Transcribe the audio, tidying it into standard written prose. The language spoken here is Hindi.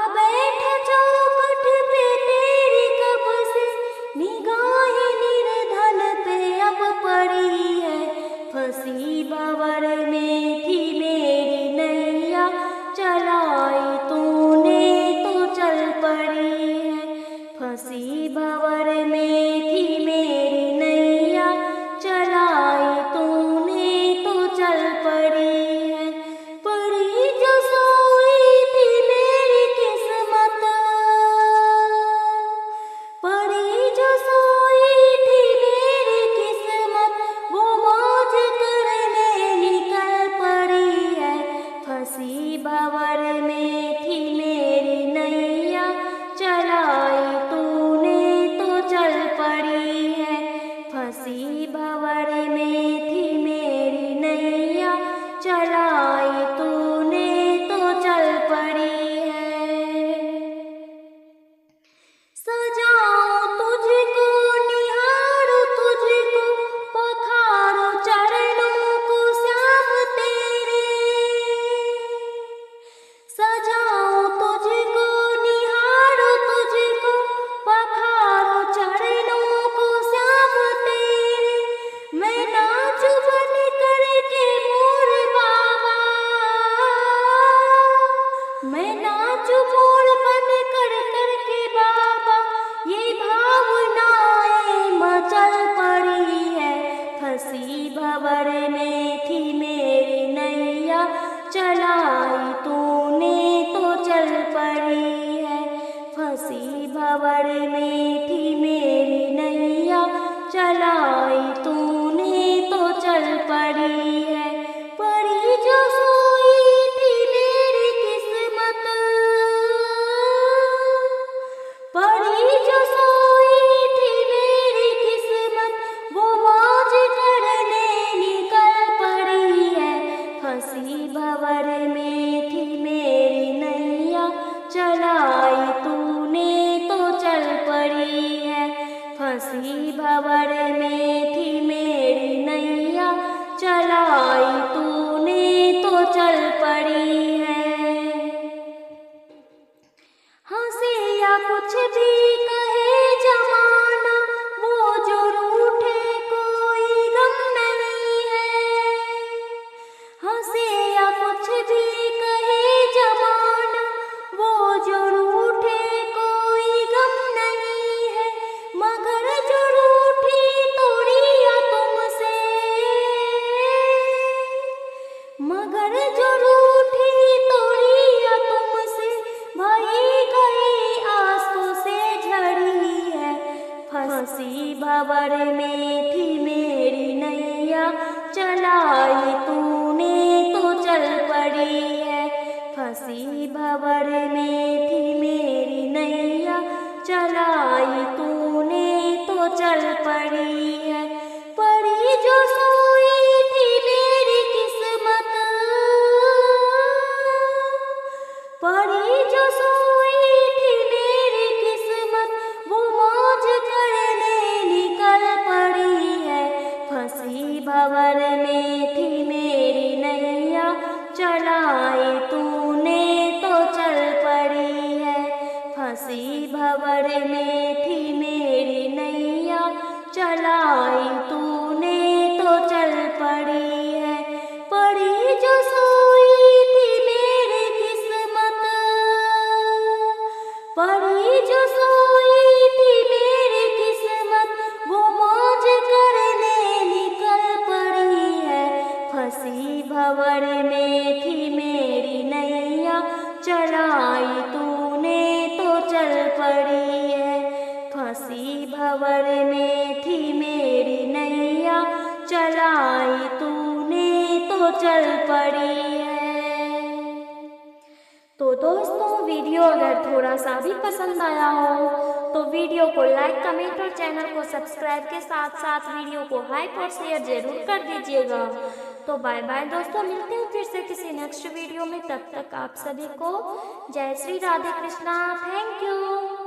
बैठा चौखट पे तेरी कब से निगाहें निर्धन पे अब पड़ी है। फंसी भंवर में थी मेरी नैया, चलाई तूने तो चल पड़ी है। फंसी भंवर में थी मेरी नैया, चलाई तूने तो चल पड़ी है। पड़ी जो सोई थी मेरी किस्मत, पड़ी जो सोई थी मेरी किस्मत, वो मौज करने निकल पड़ी है। फंसी भंवर में थी मेरी नैया, चलाई तूने तो चल पड़ी है। फंसी भंवर में थी मेरी नैया, चलाई तूने तो चल पड़ी है। सजाऊं तुझको, निहारूं तुझको, पखारूं चरणों को श्याम तेरे। सजाऊं तुझको, निहारूं तुझको, पखारूं चरणों को श्याम तेरे। मैं नाचूं बन करके मोर बाबा, मैं नाचूं मोर बन करके बाबा, ये भावनाएं मचल पड़ी है। फंसी भंवर में थी मेरी नैया, चलाई तूने तो चल पड़ी है। फंसी भंवर में थी मेरी नैया, चलाई तूने तो चल पड़ी है। पड़ी जो सोई थी मेरी किस्मत, पड़ी जो सोई थी मेरी किस्मत, वो मौज करने निकल पड़ी है। फंसी भंवर में थी मेरी नैया, चलाई तूने तो चल पड़ी है। फंसी भंवर में थी मेरी नैया, चलाई तूने तो चल पड़ी है। हंसे या कुछ भी कहे जमाना, वो जो रूठे कोई गम नहीं है। हंसे या कुछ भी कहे जमाना, वो जो रूठे कोई गम नहीं है। मगर जो रूठी तोड़िया तुमसे, मगर जो रूठी तोड़िया तुमसे, भई गई आंसू से झड़ी है। फंसी भंवर में थी मेरी नैया, चलाई तूने तो चल पड़ी है। फंसी भंवर में थी मेरी नैया, चलाई तूने तो चल पड़ी है। पड़ी जो सोई थी मेरी किस्मत, पड़ी जो सोई थी मेरी किस्मत, वो मौज करने निकल पड़ी है। फंसी भंवर में थी मेरी नैया, चलाई तूने तो चल पड़ी है। फंसी भंवर में थी मेरी नैया, चलाई तूने तो चल पड़ी है। पड़ी जो सोई थी मेरी किस्मत, पड़ी जो सोई थी मेरी किस्मत, वो मौज करने निकल पड़ी है। फंसी भंवर में थी मेरी नैया, चलाई तूने तो चल पड़ी है। फंसी भंवर में थी मेरी नैया, चलाई तूने तो चल पड़ी है। तो दोस्तों, वीडियो अगर थोड़ा सा भी पसंद आया हो तो वीडियो को लाइक, कमेंट और चैनल को सब्सक्राइब के साथ साथ वीडियो को हाइप और शेयर जरूर कर दीजिएगा। तो बाय बाय दोस्तों, मिलते हैं फिर से किसी नेक्स्ट वीडियो में। तब तक आप सभी को जय श्री राधे कृष्णा। Thank you.